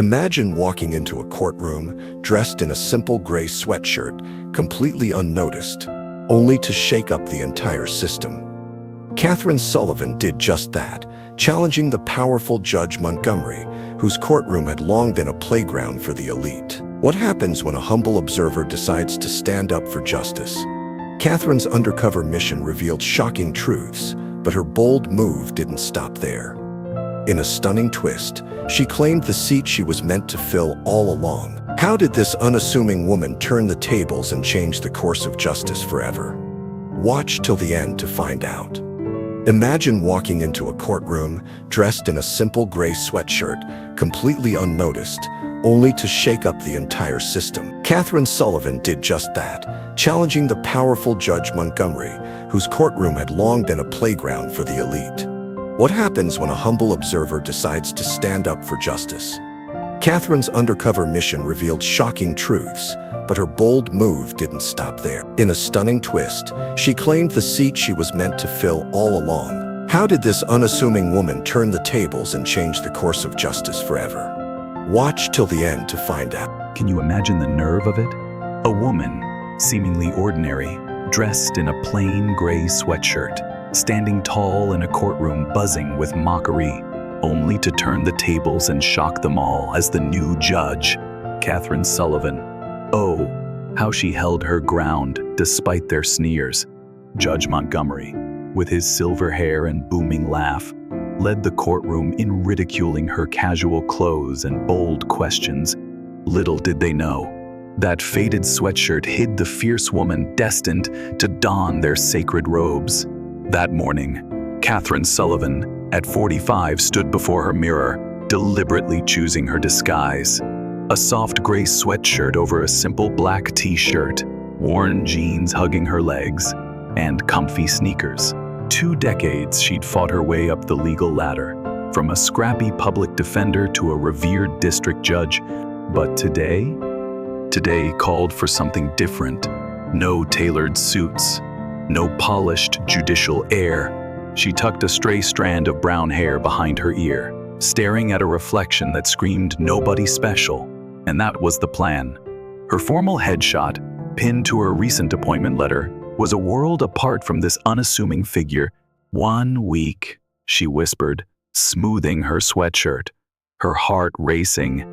Imagine walking into a courtroom dressed in a simple gray sweatshirt, completely unnoticed, only to shake up the entire system. Catherine Sullivan did just that, challenging the powerful Judge Montgomery, whose courtroom had long been a playground for the elite. What happens when a humble observer decides to stand up for justice? Catherine's undercover mission revealed shocking truths, but her bold move didn't stop there. In a stunning twist, she claimed the seat she was meant to fill all along. How did this unassuming woman turn the tables and change the course of justice forever? Watch till the end to find out. Imagine walking into a courtroom dressed in a simple gray sweatshirt, completely unnoticed, only to shake up the entire system. Catherine Sullivan did just that, challenging the powerful Judge Montgomery, whose courtroom had long been a playground for the elite. What happens when a humble observer decides to stand up for justice? Catherine's undercover mission revealed shocking truths, but her bold move didn't stop there. In a stunning twist, she claimed the seat she was meant to fill all along. How did this unassuming woman turn the tables and change the course of justice forever? Watch till the end to find out. Can you imagine the nerve of it? A woman, seemingly ordinary, dressed in a plain gray sweatshirt, standing tall in a courtroom buzzing with mockery, only to turn the tables and shock them all as the new judge, Catherine Sullivan. Oh, how she held her ground despite their sneers. Judge Montgomery, with his silver hair and booming laugh, led the courtroom in ridiculing her casual clothes and bold questions. Little did they know, that faded sweatshirt hid the fierce woman destined to don their sacred robes. That morning, Catherine Sullivan, at 45, stood before her mirror, deliberately choosing her disguise. A soft gray sweatshirt over a simple black t-shirt, worn jeans hugging her legs, and comfy sneakers. 2 decades she'd fought her way up the legal ladder, from a scrappy public defender to a revered district judge. But today called for something different. No tailored suits, no polished judicial air. She tucked a stray strand of brown hair behind her ear, staring at a reflection that screamed nobody special. And that was the plan. Her formal headshot, pinned to her recent appointment letter, was a world apart from this unassuming figure. 1 week, she whispered, smoothing her sweatshirt, her heart racing.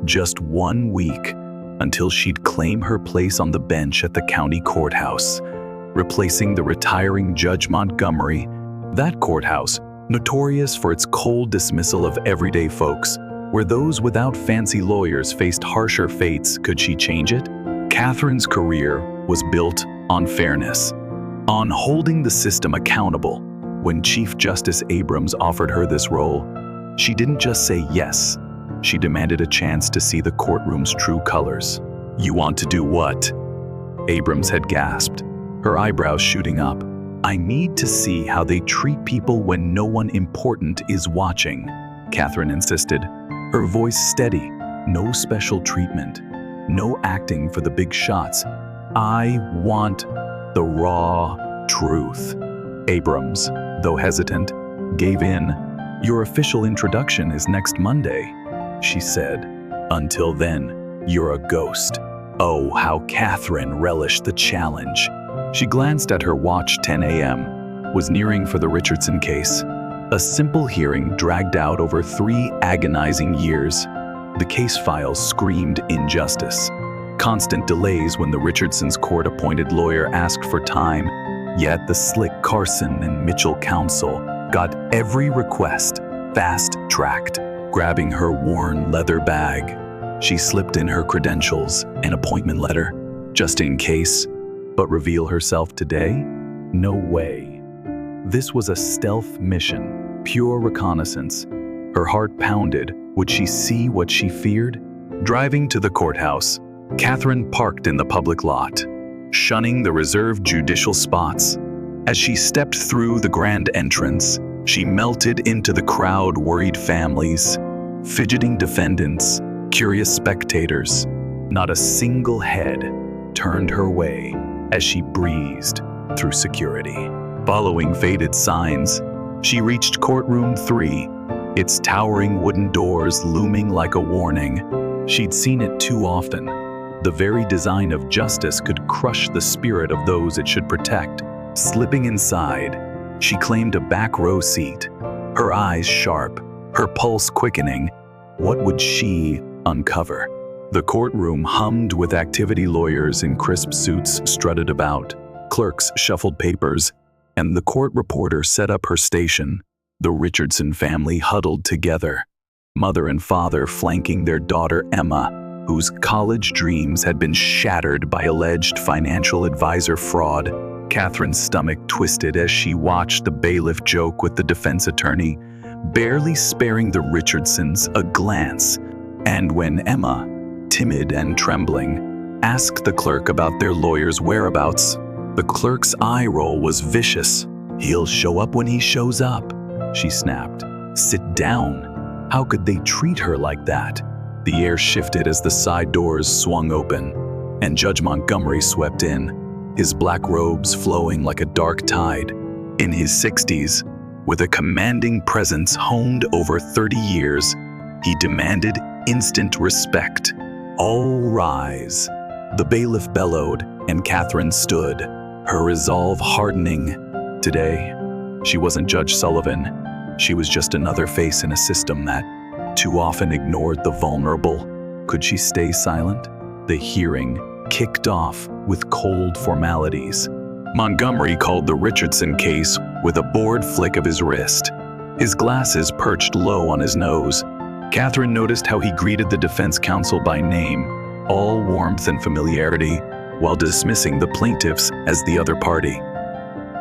Just 1 week, until she'd claim her place on the bench at the county courthouse, replacing the retiring Judge Montgomery. That courthouse, notorious for its cold dismissal of everyday folks, where those without fancy lawyers faced harsher fates. Could she change it? Catherine's career was built on fairness, on holding the system accountable. When Chief Justice Abrams offered her this role, she didn't just say yes. She demanded a chance to see the courtroom's true colors. "You want to do what?" Abrams had gasped, her eyebrows shooting up. "I need to see how they treat people when no one important is watching," Catherine insisted, her voice steady. "No special treatment, no acting for the big shots. I want the raw truth." Abrams, though hesitant, gave in. "Your official introduction is next Monday," she said. "Until then, you're a ghost." Oh, how Catherine relished the challenge. She glanced at her watch. 10 a.m. was nearing for the Richardson case. A simple hearing dragged out over 3 agonizing years. The case file screamed injustice. Constant delays when the Richardsons' court-appointed lawyer asked for time, yet the slick Carson and Mitchell counsel got every request fast-tracked. Grabbing her worn leather bag, she slipped in her credentials and appointment letter, just in case. But reveal herself today? No way. This was a stealth mission, pure reconnaissance. Her heart pounded. Would she see what she feared? Driving to the courthouse, Catherine parked in the public lot, shunning the reserved judicial spots. As she stepped through the grand entrance, she melted into the crowd. Worried families, fidgeting defendants, curious spectators. Not a single head turned her way as she breezed through security. Following faded signs, she reached Courtroom 3, its towering wooden doors looming like a warning. She'd seen it too often. The very design of justice could crush the spirit of those it should protect. Slipping inside, she claimed a back row seat, her eyes sharp, her pulse quickening. What would she uncover? The courtroom hummed with activity lawyers in crisp suits strutted about. Clerks shuffled papers, and the court reporter set up her station. The Richardson family huddled together, mother and father flanking their daughter Emma, whose college dreams had been shattered by alleged financial advisor fraud. Catherine's stomach twisted as she watched the bailiff joke with the defense attorney, barely sparing the Richardsons a glance. And when Emma, timid and trembling, asked the clerk about their lawyer's whereabouts, the clerk's eye roll was vicious. "He'll show up when he shows up," she snapped. "Sit down." How could they treat her like that? The air shifted as the side doors swung open, and Judge Montgomery swept in, his black robes flowing like a dark tide. In his 60s, with a commanding presence honed over 30 years, he demanded instant respect. "All rise." The bailiff bellowed, and Catherine stood, her resolve hardening. Today, she wasn't Judge Sullivan. She was just another face in a system that too often ignored the vulnerable. Could she stay silent? The hearing kicked off with cold formalities. Montgomery called the Richardson case with a bored flick of his wrist, his glasses perched low on his nose. Catherine noticed how he greeted the defense counsel by name, all warmth and familiarity, while dismissing the plaintiffs as the other party.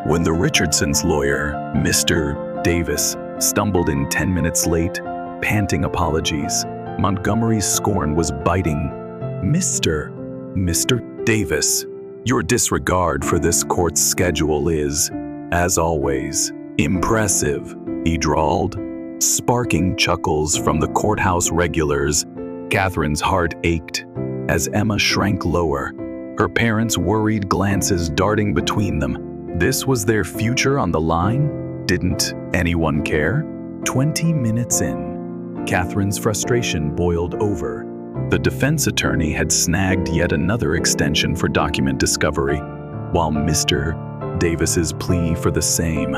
When the Richardsons' lawyer, Mr. Davis, stumbled in 10 minutes late, panting apologies, Montgomery's scorn was biting. Mr. Davis, your disregard for this court's schedule is, as always, impressive," he drawled, sparking chuckles from the courthouse regulars. Catherine's heart ached as Emma shrank lower, her parents' worried glances darting between them. This was their future on the line? Didn't anyone care? 20 minutes in, Catherine's frustration boiled over. The defense attorney had snagged yet another extension for document discovery, while Mr. Davis's plea for the same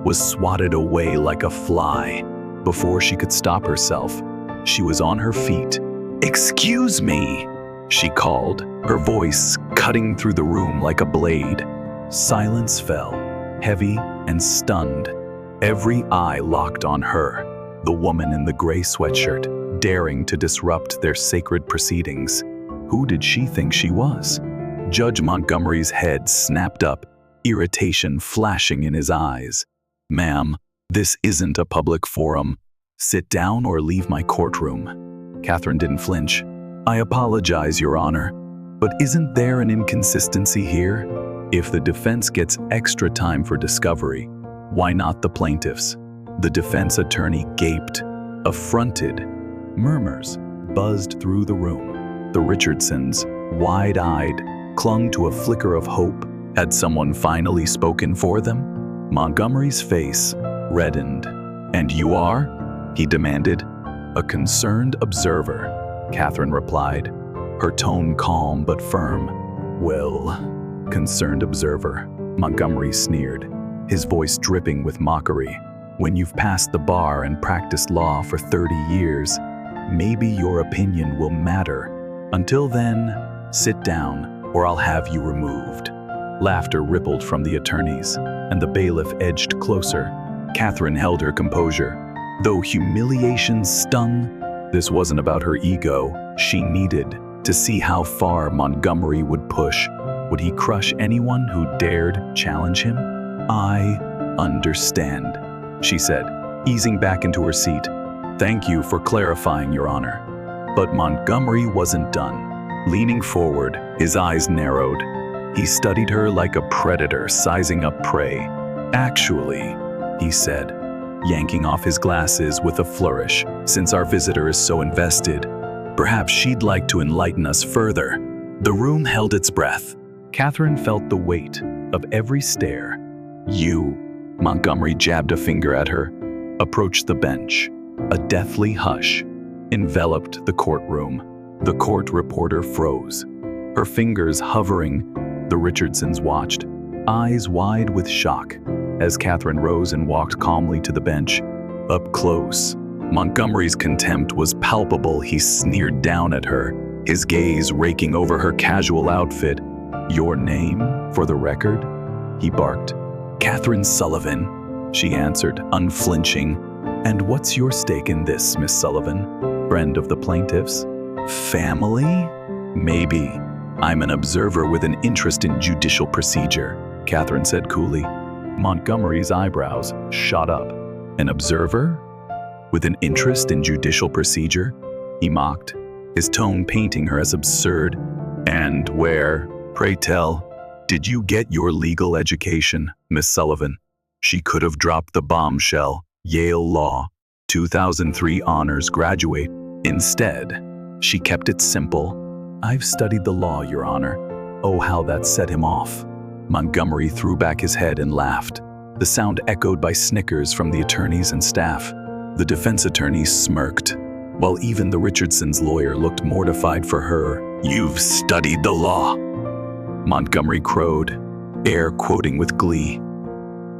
was swatted away like a fly. Before she could stop herself, she was on her feet. "Excuse me," she called, her voice cutting through the room like a blade. Silence fell, heavy and stunned. Every eye locked on her, the woman in the gray sweatshirt, daring to disrupt their sacred proceedings. Who did she think she was? Judge Montgomery's head snapped up, irritation flashing in his eyes. "Ma'am, this isn't a public forum. Sit down or leave my courtroom." Catherine didn't flinch. "I apologize, Your Honor, but isn't there an inconsistency here? If the defense gets extra time for discovery, why not the plaintiffs?" The defense attorney gaped, affronted. Murmurs buzzed through the room. The Richardsons, wide-eyed, clung to a flicker of hope. Had someone finally spoken for them? Montgomery's face reddened. "And you are?" he demanded. "A concerned observer," Catherine replied, her tone calm but firm. "Well, concerned observer," Montgomery sneered, his voice dripping with mockery. "When you've passed the bar and practiced law for 30 years, maybe your opinion will matter. Until then, sit down or I'll have you removed." Laughter rippled from the attorneys, and the bailiff edged closer. Catherine held her composure. Though humiliation stung, this wasn't about her ego. She needed to see how far Montgomery would push. Would he crush anyone who dared challenge him? "I understand," she said, easing back into her seat. "Thank you for clarifying, Your Honor." But Montgomery wasn't done. Leaning forward, his eyes narrowed. He studied her like a predator sizing up prey. "Actually," he said, yanking off his glasses with a flourish, "since our visitor is so invested, perhaps she'd like to enlighten us further." The room held its breath. Catherine felt the weight of every stare. "You," Montgomery jabbed a finger at her, "approach the bench." A deathly hush enveloped the courtroom. The court reporter froze, her fingers hovering. The Richardsons watched, eyes wide with shock, as Catherine rose and walked calmly to the bench. Up close, Montgomery's contempt was palpable. He sneered down at her, his gaze raking over her casual outfit. "Your name, for the record?" he barked. "Catherine Sullivan," she answered, unflinching. "And what's your stake in this, Miss Sullivan? Friend of the plaintiffs? Family? Maybe. I'm an observer with an interest in judicial procedure," Catherine said coolly. Montgomery's eyebrows shot up. "An observer? With an interest in judicial procedure?" he mocked, his tone painting her as absurd. "And where, pray tell, did you get your legal education, Miss Sullivan?" She could have dropped the bombshell. Yale Law, 2003 honors graduate. Instead, she kept it simple. "I've studied the law, Your Honor." Oh, how that set him off. Montgomery threw back his head and laughed, the sound echoed by snickers from the attorneys and staff. The defense attorney smirked, while even the Richardsons' lawyer looked mortified for her. "You've studied the law," Montgomery crowed, air quoting with glee.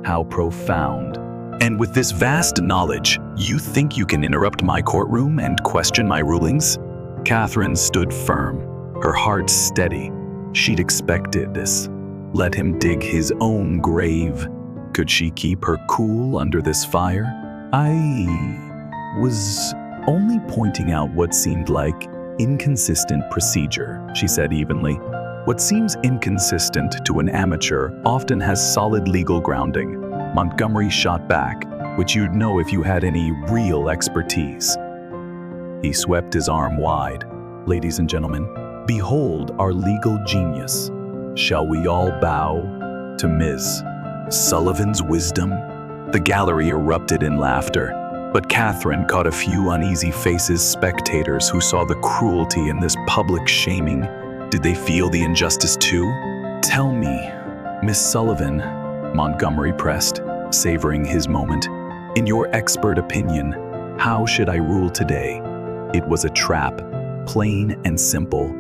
"How profound. And with this vast knowledge, you think you can interrupt my courtroom and question my rulings?" Catherine stood firm, her heart steady. She'd expected this. Let him dig his own grave. Could she keep her cool under this fire? "I was only pointing out what seemed like inconsistent procedure," she said evenly. "What seems inconsistent to an amateur often has solid legal grounding." Montgomery shot back, which you'd know if you had any real expertise. He swept his arm wide. "Ladies and gentlemen, behold our legal genius. Shall we all bow to Ms. Sullivan's wisdom?" The gallery erupted in laughter, but Catherine caught a few uneasy faces, spectators who saw the cruelty in this public shaming. Did they feel the injustice too? "Tell me, Miss Sullivan," Montgomery pressed, savoring his moment. "In your expert opinion, how should I rule today?" It was a trap, plain and simple.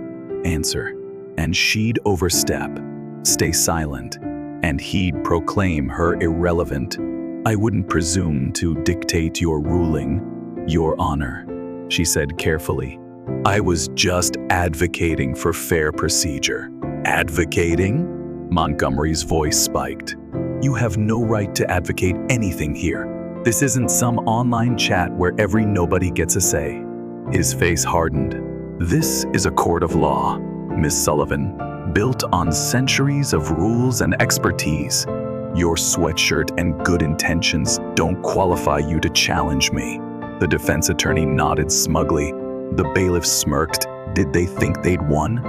Answer, and she'd overstep, stay silent, and he'd proclaim her irrelevant. "I wouldn't presume to dictate your ruling, Your Honor," she said carefully. "I was just advocating for fair procedure." "Advocating?" Montgomery's voice spiked. "You have no right to advocate anything here. This isn't some online chat where every nobody gets a say." His face hardened. "This is a court of law, Miss Sullivan, built on centuries of rules and expertise. Your sweatshirt and good intentions don't qualify you to challenge me." The defense attorney nodded smugly. The bailiff smirked. Did they think they'd won?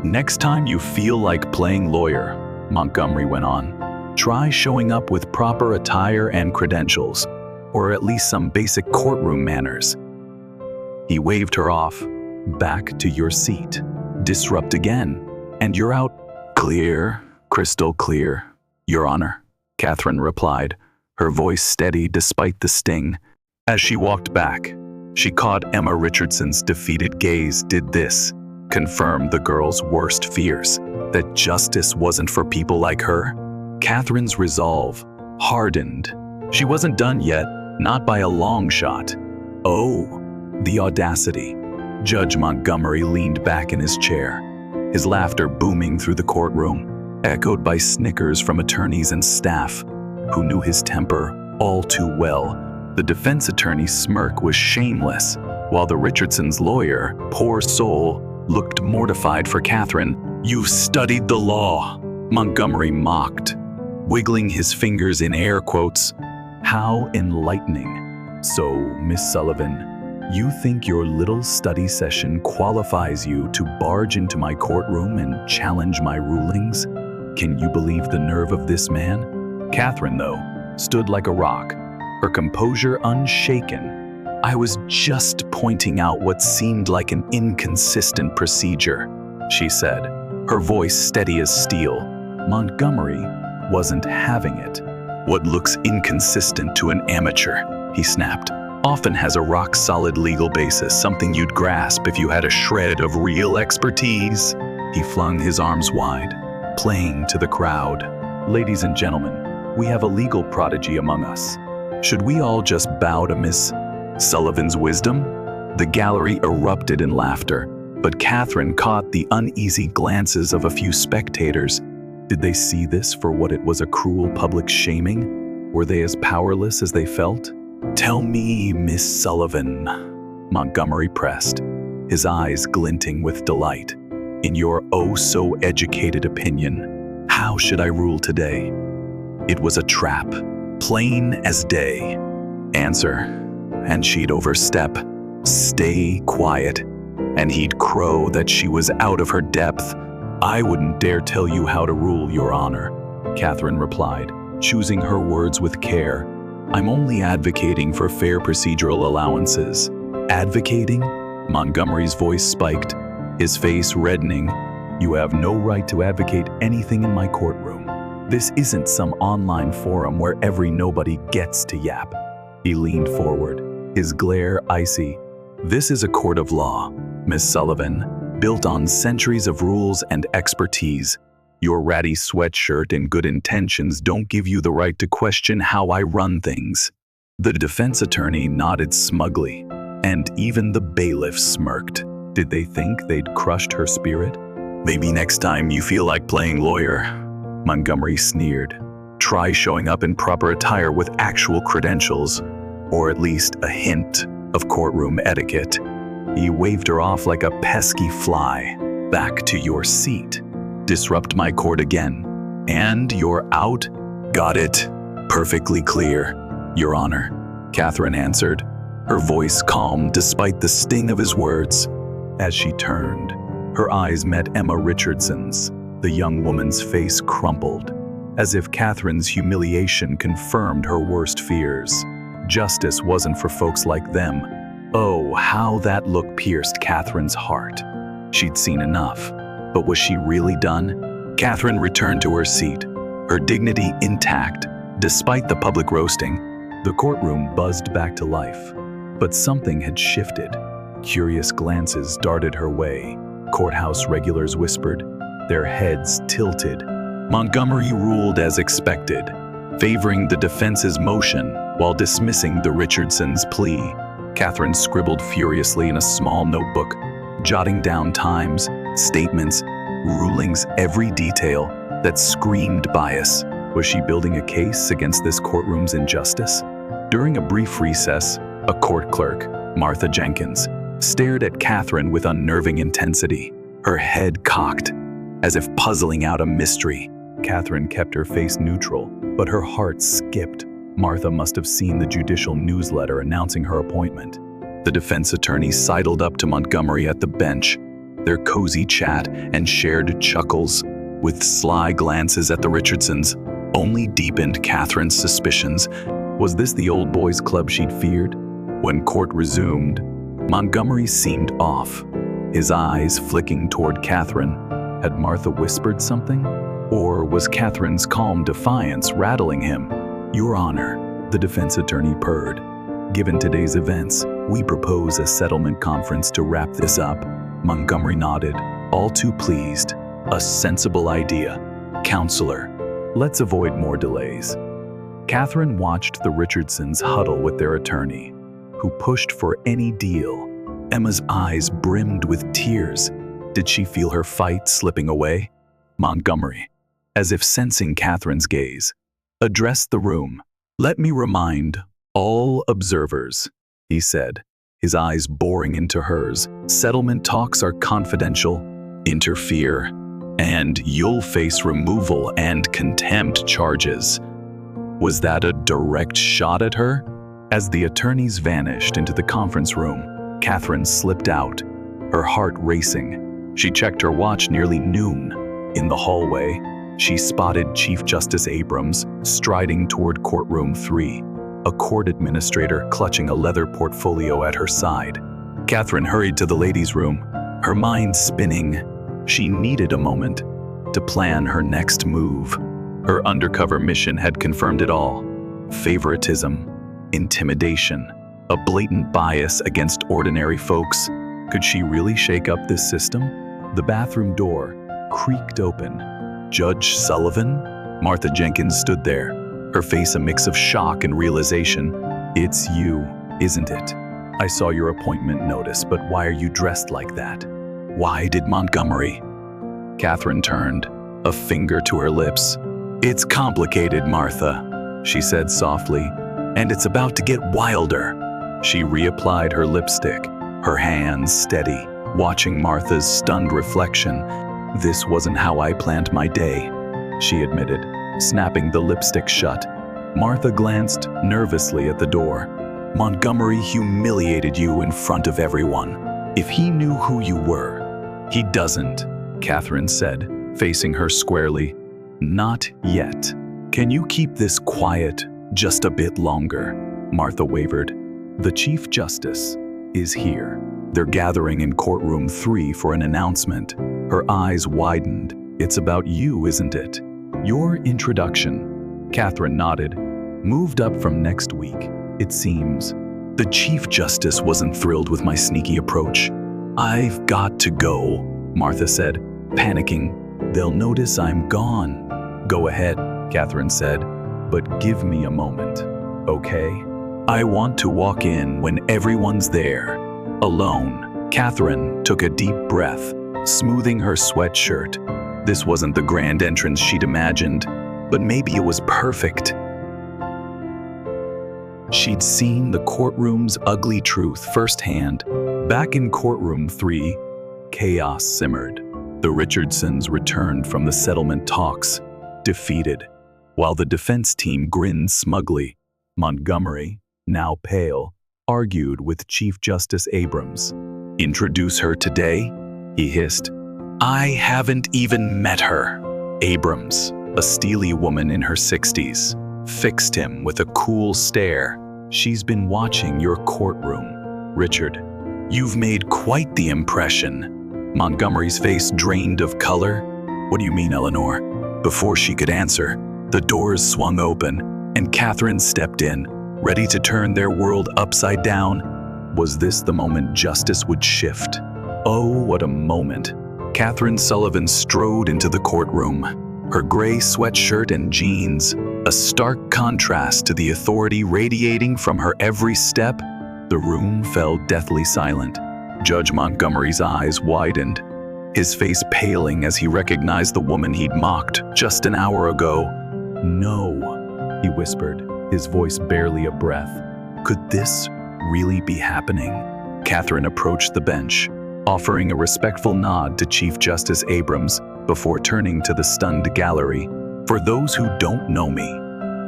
"Next time you feel like playing lawyer," Montgomery went on, "try showing up with proper attire and credentials, or at least some basic courtroom manners." He waved her off. "Back to your seat. Disrupt again, and you're out." "Clear, crystal clear, Your Honor," Catherine replied, her voice steady despite the sting. As she walked back, she caught Emma Richardson's defeated gaze. Did this confirm the girl's worst fears, that justice wasn't for people like her? Catherine's resolve hardened. She wasn't done yet, not by a long shot. Oh, the audacity. Judge Montgomery leaned back in his chair, his laughter booming through the courtroom, echoed by snickers from attorneys and staff who knew his temper all too well. The defense attorney's smirk was shameless, while the Richardsons' lawyer, poor soul, looked mortified for Catherine. "You've studied the law," Montgomery mocked, wiggling his fingers in air quotes. "How enlightening. So, Miss Sullivan, you think your little study session qualifies you to barge into my courtroom and challenge my rulings? Can you believe the nerve of this man?" Catherine, though, stood like a rock, her composure unshaken. "I was just pointing out what seemed like an inconsistent procedure," she said, her voice steady as steel. Montgomery wasn't having it. "What looks inconsistent to an amateur?" he snapped. often has a rock-solid legal basis, something you'd grasp if you had a shred of real expertise. He flung his arms wide, playing to the crowd. Ladies and gentlemen, we have a legal prodigy among us. Should we all just bow to Miss Sullivan's wisdom? The gallery erupted in laughter, but Catherine caught the uneasy glances of a few spectators. Did they see this for what it was, a cruel public shaming? Were they as powerless as they felt? "Tell me, Miss Sullivan," Montgomery pressed, his eyes glinting with delight. "In your oh-so-educated opinion, how should I rule today?" It was a trap, plain as day. Answer, and she'd overstep. Stay quiet, and he'd crow that she was out of her depth. "I wouldn't dare tell you how to rule, Your Honor," Catherine replied, choosing her words with care. "I'm only advocating for fair procedural allowances." "Advocating?" Montgomery's voice spiked, his face reddening. "You have no right to advocate anything in my courtroom. This isn't some online forum where every nobody gets to yap." He leaned forward, his glare icy. "This is a court of law, Miss Sullivan, built on centuries of rules and expertise. Your ratty sweatshirt and good intentions don't give you the right to question how I run things." The defense attorney nodded smugly, and even the bailiff smirked. Did they think they'd crushed her spirit? "Maybe next time you feel like playing lawyer," Montgomery sneered. "Try showing up in proper attire with actual credentials, or at least a hint of courtroom etiquette." He waved her off like a pesky fly. "Back to your seat. Disrupt my court again, and you're out." "Got it. Perfectly clear, Your Honor," Catherine answered, her voice calm despite the sting of his words. As she turned, her eyes met Emma Richardson's. The young woman's face crumpled, as if Catherine's humiliation confirmed her worst fears. Justice wasn't for folks like them. Oh, how that look pierced Catherine's heart. She'd seen enough, but was she really done? Catherine returned to her seat, her dignity intact. Despite the public roasting, the courtroom buzzed back to life. But something had shifted. Curious glances darted her way. Courthouse regulars whispered, their heads tilted. Montgomery ruled as expected, favoring the defense's motion while dismissing the Richardsons' plea. Catherine scribbled furiously in a small notebook, jotting down times, statements, rulings, every detail that screamed bias. Was she building a case against this courtroom's injustice? During a brief recess, a court clerk, Martha Jenkins, stared at Catherine with unnerving intensity, her head cocked, as if puzzling out a mystery. Catherine kept her face neutral, but her heart skipped. Martha must have seen the judicial newsletter announcing her appointment. The defense attorneys sidled up to Montgomery at the bench, their cozy chat and shared chuckles, with sly glances at the Richardsons, only deepened Catherine's suspicions. Was this the old boys' club she'd feared? When court resumed, Montgomery seemed off, his eyes flicking toward Catherine. Had Martha whispered something? Or was Catherine's calm defiance rattling him? "Your Honor," the defense attorney purred. "Given today's events, we propose a settlement conference to wrap this up." Montgomery nodded, all too pleased. "A sensible idea. Counselor, let's avoid more delays." Catherine watched the Richardsons huddle with their attorney, who pushed for any deal. Emma's eyes brimmed with tears. Did she feel her fight slipping away? Montgomery, as if sensing Catherine's gaze, addressed the room. "Let me remind all observers," he said, his eyes boring into hers. "Settlement talks are confidential. Interfere, and you'll face removal and contempt charges." Was that a direct shot at her? As the attorneys vanished into the conference room, Catherine slipped out, her heart racing. She checked her watch. Nearly noon. In the hallway, she spotted Chief Justice Abrams striding toward courtroom 3, a court administrator clutching a leather portfolio at her side. Catherine hurried to the ladies' room, her mind spinning. She needed a moment to plan her next move. Her undercover mission had confirmed it all. Favoritism, intimidation, A blatant bias against ordinary folks. Could she really shake up this system? The bathroom door creaked open. Judge Sullivan? Martha Jenkins stood there, her face a mix of shock and realization. It's you, isn't it? I saw your appointment notice, but why are you dressed like that? Why did Montgomery? Catherine turned, a finger to her lips. It's complicated, Martha, she said softly, and it's about to get wilder. She reapplied her lipstick, her hands steady, watching Martha's stunned reflection. This wasn't how I planned my day, she admitted, snapping the lipstick shut. Martha glanced nervously at the door. Montgomery humiliated you in front of everyone. If he knew who you were. He doesn't, Catherine said, facing her squarely. Not yet. Can you keep this quiet just a bit longer? Martha wavered. The Chief Justice is here. They're gathering in Courtroom 3 for an announcement. Her eyes widened. It's about you, isn't it? Your introduction. Catherine nodded. Moved up from next week, it seems. The Chief Justice wasn't thrilled with my sneaky approach. I've got to go, Martha said, panicking. They'll notice I'm gone. Go ahead, Catherine said, but give me a moment, okay? I want to walk in when everyone's there. Alone. Catherine took a deep breath, smoothing her sweatshirt. This wasn't the grand entrance she'd imagined, but maybe it was perfect. She'd seen the courtroom's ugly truth firsthand. Back in Courtroom 3, chaos simmered. The Richardsons returned from the settlement talks, defeated, while the defense team grinned smugly. Montgomery, now pale, argued with Chief Justice Abrams. Introduce her today? He hissed. I haven't even met her. Abrams, a steely woman in her 60s, fixed him with a cool stare. She's been watching your courtroom. Richard, you've made quite the impression. Montgomery's face drained of color. What do you mean, Eleanor? Before she could answer, the doors swung open, and Catherine stepped in, ready to turn their world upside down. Was this the moment justice would shift? Oh, what a moment. Catherine Sullivan strode into the courtroom, her gray sweatshirt and jeans, a stark contrast to the authority radiating from her every step. The room fell deathly silent. Judge Montgomery's eyes widened, his face paling as he recognized the woman he'd mocked just an hour ago. No, he whispered, his voice barely a breath. Could this really be happening? Catherine approached the bench, offering a respectful nod to Chief Justice Abrams before turning to the stunned gallery. For those who don't know me,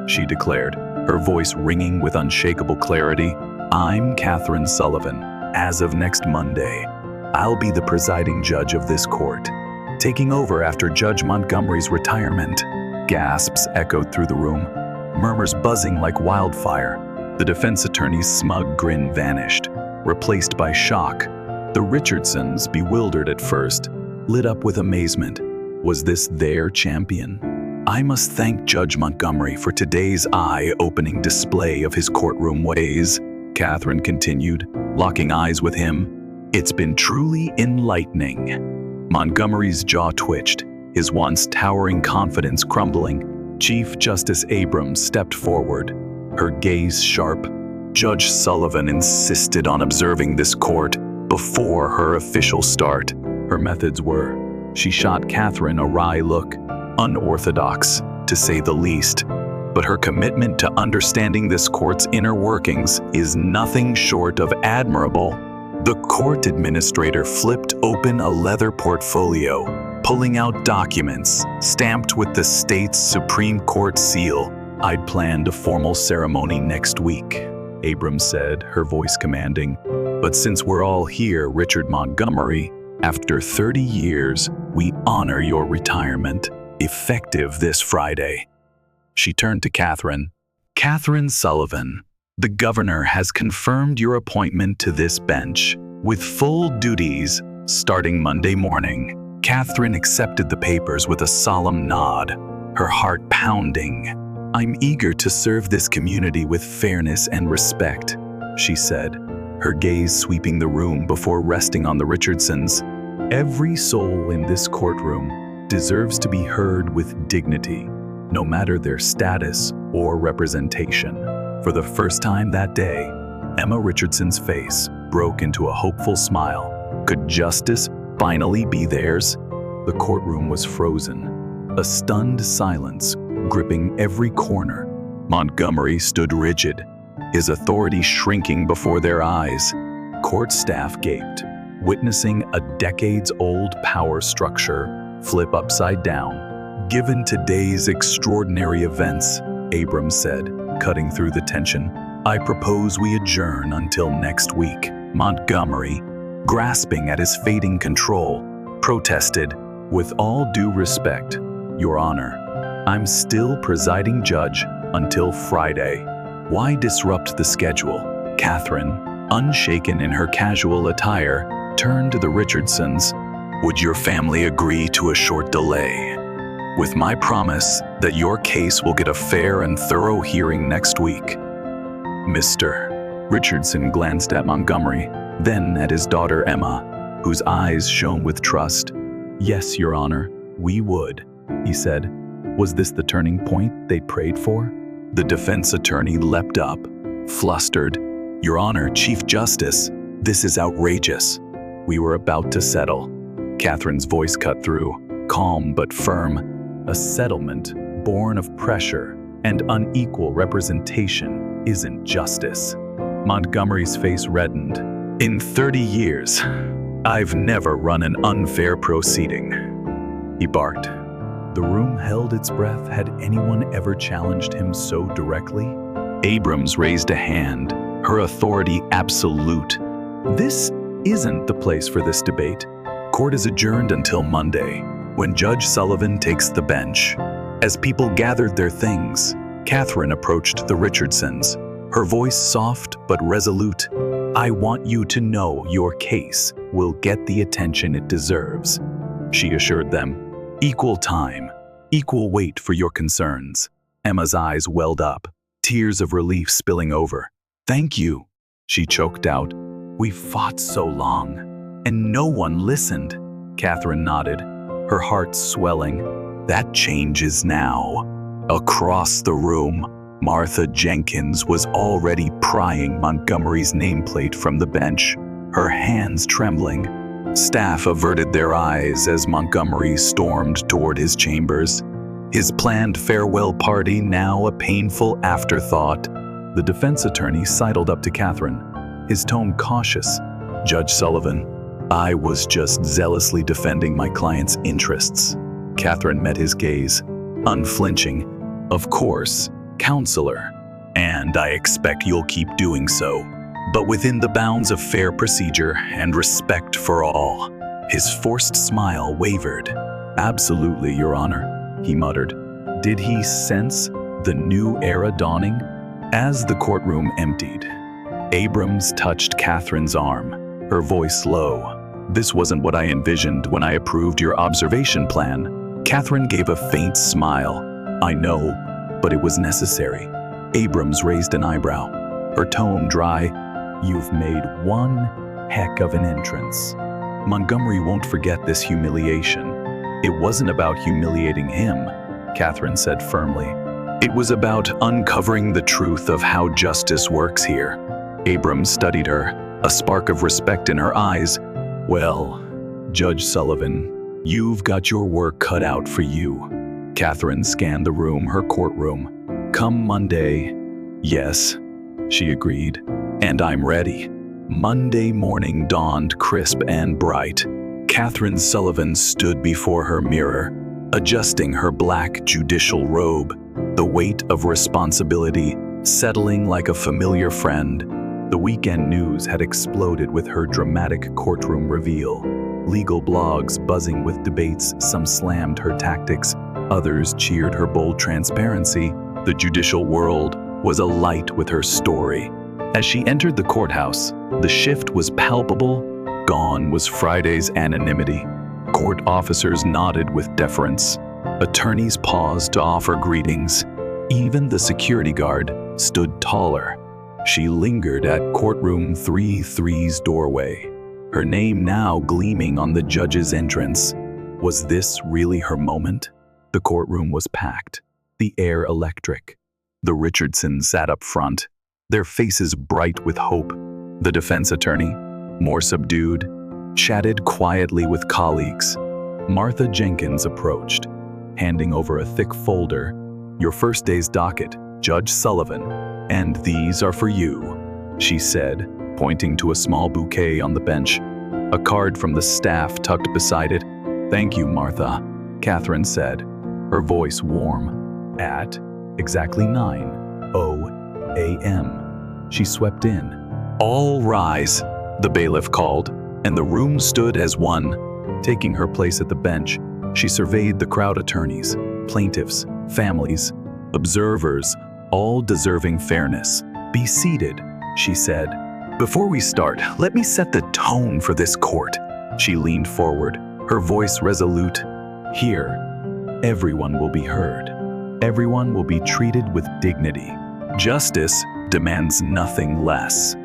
she declared, her voice ringing with unshakable clarity, I'm Catherine Sullivan. As of next Monday, I'll be the presiding judge of this court, taking over after Judge Montgomery's retirement. Gasps echoed through the room, murmurs buzzing like wildfire. The defense attorney's smug grin vanished, replaced by shock. The Richardsons, bewildered at first, lit up with amazement. Was this their champion? I must thank Judge Montgomery for today's eye-opening display of his courtroom ways, Catherine continued, locking eyes with him. It's been truly enlightening. Montgomery's jaw twitched, his once towering confidence crumbling. Chief Justice Abrams stepped forward, her gaze sharp. Judge Sullivan insisted on observing this court before her official start. Her methods were, she shot Catherine a wry look, unorthodox, to say the least. But her commitment to understanding this court's inner workings is nothing short of admirable. The court administrator flipped open a leather portfolio, pulling out documents stamped with the state's Supreme Court seal. I'd planned a formal ceremony next week, Abrams said, her voice commanding. But since we're all here, Richard Montgomery, after 30 years, we honor your retirement, effective this Friday. She turned to Catherine. Catherine Sullivan, the governor has confirmed your appointment to this bench with full duties starting Monday morning. Catherine accepted the papers with a solemn nod, her heart pounding. I'm eager to serve this community with fairness and respect. she said, her gaze sweeping the room before resting on the Richardsons. Every soul in this courtroom deserves to be heard with dignity, no matter their status or representation. For the first time that day, Emma Richardson's face broke into a hopeful smile. Could justice finally be theirs? The courtroom was frozen, a stunned silence gripping every corner. Montgomery stood rigid, his authority shrinking before their eyes. Court staff gaped, witnessing a decades-old power structure flip upside down. Given today's extraordinary events, Abrams said, cutting through the tension, I propose we adjourn until next week. Montgomery, grasping at his fading control, protested, with all due respect, Your Honor, I'm still presiding judge until Friday. Why disrupt the schedule? Catherine, unshaken in her casual attire, turned to the Richardsons. Would your family agree to a short delay? With my promise that your case will get a fair and thorough hearing next week. Mr. Richardson glanced at Montgomery, then at his daughter Emma, whose eyes shone with trust. Yes, Your Honor, we would, he said. Was this the turning point they prayed for? The defense attorney leapt up, flustered. Your Honor, Chief Justice, this is outrageous. We were about to settle. Catherine's voice cut through, calm but firm. A settlement born of pressure and unequal representation isn't justice. Montgomery's face reddened. In 30 years, I've never run an unfair proceeding, he barked. The room held its breath. Had anyone ever challenged him so directly? Abrams raised a hand, her authority absolute. This isn't the place for this debate. Court is adjourned until Monday, when Judge Sullivan takes the bench. As people gathered their things, Catherine approached the Richardsons, her voice soft but resolute. I want you to know your case will get the attention it deserves, she assured them. Equal time, equal weight for your concerns. Emma's eyes welled up, tears of relief spilling over. Thank you, she choked out. We fought so long, and no one listened. Catherine nodded, her heart swelling. That changes now. Across the room, Martha Jenkins was already prying Montgomery's nameplate from the bench, her hands trembling. Staff averted their eyes as Montgomery stormed toward his chambers, his planned farewell party now a painful afterthought. The defense attorney sidled up to Catherine, his tone cautious. Judge Sullivan, I was just zealously defending my client's interests. Catherine met his gaze, unflinching. Of course, counselor, and I expect you'll keep doing so, but within the bounds of fair procedure and respect for all. His forced smile wavered. Absolutely, Your Honor, he muttered. Did he sense the new era dawning? As the courtroom emptied, Abrams touched Catherine's arm, her voice low. This wasn't what I envisioned when I approved your observation plan. Catherine gave a faint smile. I know, but it was necessary. Abrams raised an eyebrow, her tone dry. You've made one heck of an entrance. Montgomery won't forget this humiliation. It wasn't about humiliating him, Catherine said firmly. It was about uncovering the truth of how justice works here. Abrams studied her, a spark of respect in her eyes. Well, Judge Sullivan, you've got your work cut out for you. Catherine scanned the room, her courtroom. Come Monday. Yes, she agreed. And I'm ready. Monday morning dawned crisp and bright. Catherine Sullivan stood before her mirror, adjusting her black judicial robe, the weight of responsibility settling like a familiar friend. The weekend news had exploded with her dramatic courtroom reveal. Legal blogs buzzing with debates, some slammed her tactics, others cheered her bold transparency. The judicial world was alight with her story. As she entered the courthouse, the shift was palpable. Gone was Friday's anonymity. Court officers nodded with deference. Attorneys paused to offer greetings. Even the security guard stood taller. She lingered at Courtroom 33's doorway, her name now gleaming on the judge's entrance. Was this really her moment? The courtroom was packed, the air electric. The Richardsons sat up front, their faces bright with hope. The defense attorney, more subdued, chatted quietly with colleagues. Martha Jenkins approached, handing over a thick folder. "Your first day's docket, Judge Sullivan, and these are for you," she said, pointing to a small bouquet on the bench. A card from the staff tucked beside it. "Thank you, Martha," Catherine said, her voice warm. At exactly 9:00 a.m., she swept in. "All rise," the bailiff called, and the room stood as one. Taking her place at the bench, she surveyed the crowd: attorneys, plaintiffs, families, observers, all deserving fairness. "Be seated," she said. "Before we start, let me set the tone for this court." She leaned forward, her voice resolute. "Here, everyone will be heard. Everyone will be treated with dignity. Justice demands nothing less."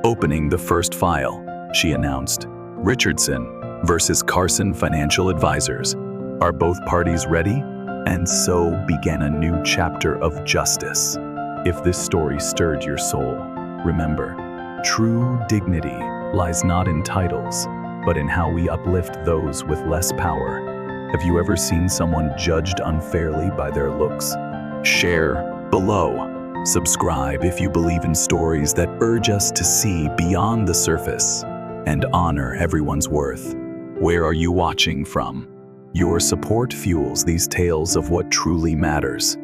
Opening the first file, she announced, "Richardson versus Carson Financial Advisors. Are both parties ready?" And so began a new chapter of justice. If this story stirred your soul, remember, true dignity lies not in titles, but in how we uplift those with less power. Have you ever seen someone judged unfairly by their looks? Share below. Subscribe if you believe in stories that urge us to see beyond the surface and honor everyone's worth. Where are you watching from? Your support fuels these tales of what truly matters.